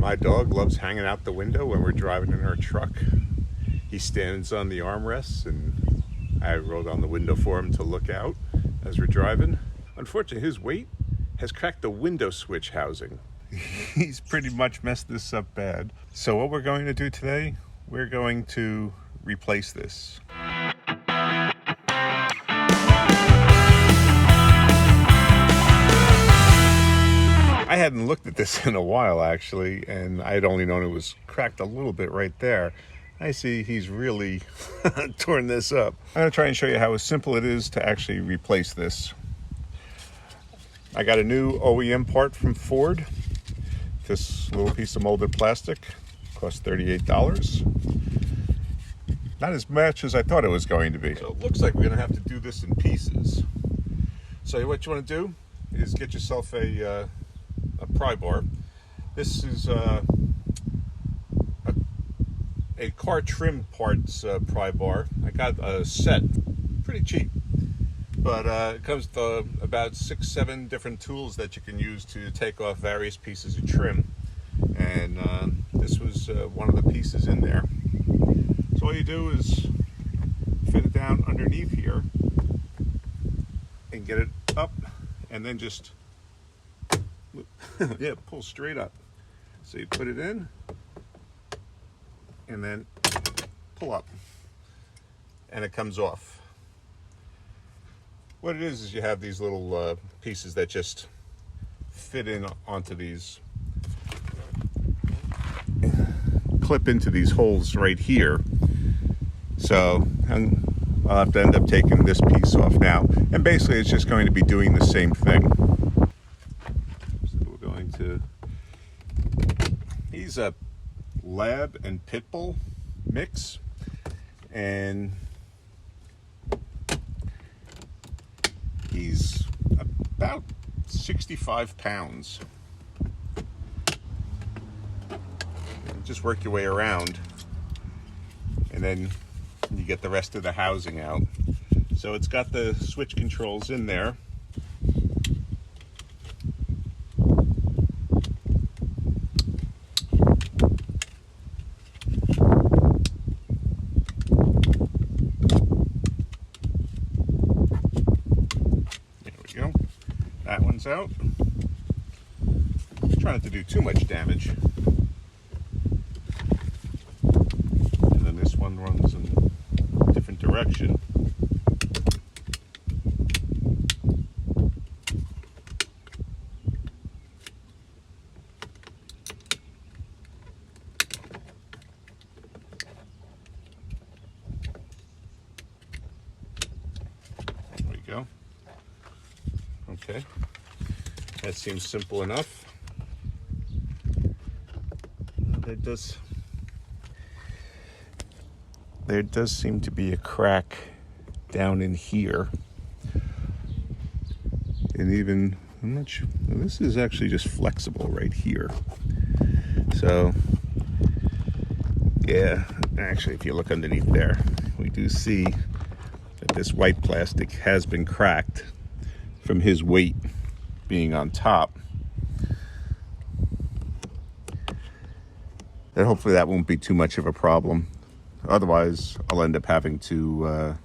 My dog loves hanging out the window when we're driving in our truck. He stands on the armrests, and I roll down the window for him to look out as we're driving. Unfortunately, his weight has cracked the window switch housing. He's pretty much messed this up bad. So what we're going to do today, we're going to replace this. I hadn't looked at this in a while, actually, and I had only known it was cracked a little bit right there. I see he's really torn this up. I'm going to try and show you how simple it is to actually replace this. I got a new OEM part from Ford. This little piece of molded plastic cost $38. Not as much as I thought it was going to be. So it looks like we're going to have to do this in pieces. So what you want to do is get yourself a pry bar. This is a car trim parts pry bar. I got a set, pretty cheap, but it comes with about 6-7 different tools that you can use to take off various pieces of trim, and this was one of the pieces in there. So all you do is fit it down underneath here and get it up, and then just yeah, pull straight up. So you put it in and then pull up, and it comes off. What it is you have these little pieces that just fit in onto these, clip into these holes right here. So I'll have to end up taking this piece off now, and basically it's just going to be doing the same thing. He's a Lab and Pitbull mix, and he's about 65 pounds. Just work your way around, and then you get the rest of the housing out. So it's got the switch controls in there. That one's out. Try not to do too much damage. And then this one runs in a different direction. There we go. Okay, that seems simple enough. There does seem to be a crack down in here, and even, I'm not sure, this is actually just flexible right here. So yeah, actually if you look underneath there, we do see that this white plastic has been cracked from his weight being on top. And hopefully that won't be too much of a problem. Otherwise, I'll end up having to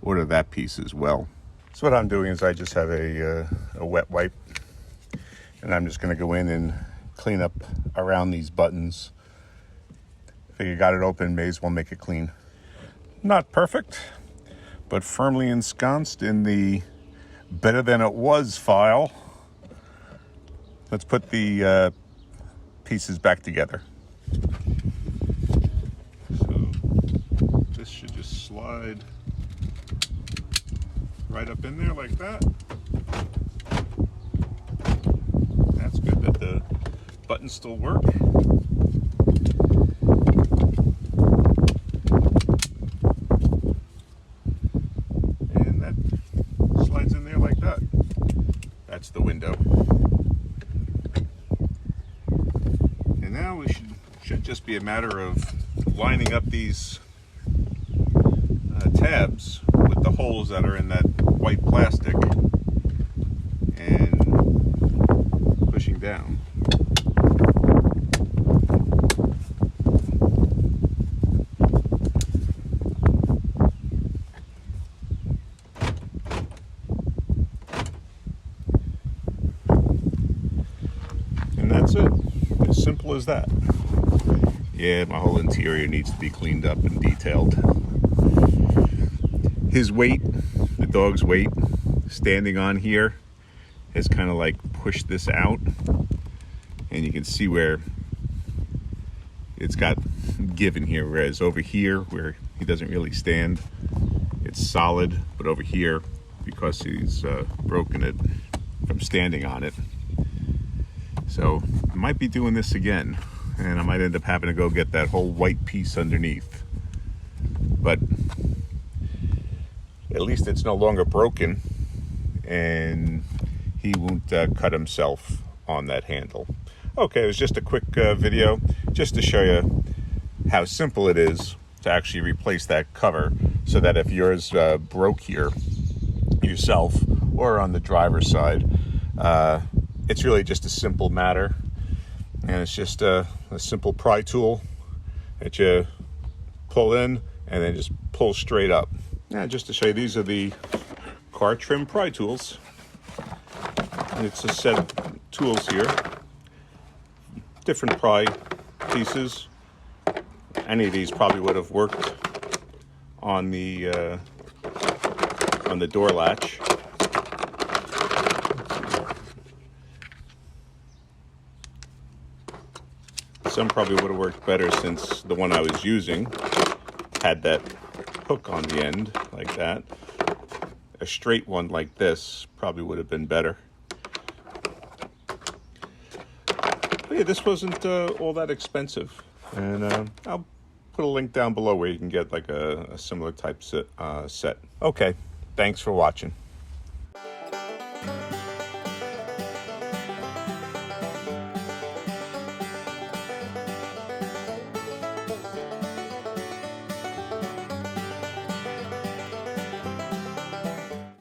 order that piece as well. So what I'm doing is I just have a wet wipe, and I'm just going to go in and clean up around these buttons. If you got it open, may as well make it clean. Not perfect, but firmly ensconced in the better than it was file. Let's put the pieces back together. So this should just slide right up in there like that. That's good that the buttons still work. And that slides in there like that. That's the window. And now we should just be a matter of lining up these tabs with the holes that are in that white plastic and pushing down. As simple as that. Yeah, my whole interior needs to be cleaned up and detailed. His weight, the dog's weight, standing on here has kind of like pushed this out. And you can see where it's got given here, whereas over here, where he doesn't really stand, it's solid, but over here, because he's broken it from standing on it. So I might be doing this again, and I might end up having to go get that whole white piece underneath. But at least it's no longer broken, and he won't cut himself on that handle. Okay, it was just a quick video just to show you how simple it is to actually replace that cover, so that if yours broke here yourself or on the driver's side, it's really just a simple matter, and it's just a simple pry tool that you pull in and then just pull straight up. Yeah, just to show you, these are the car trim pry tools. And it's a set of tools here, different pry pieces. Any of these probably would have worked on the door latch. Some probably would have worked better, since the one I was using had that hook on the end like that. A straight one like this probably would have been better. But yeah, this wasn't all that expensive, and I'll put a link down below where you can get like a similar type set. Okay, thanks for watching.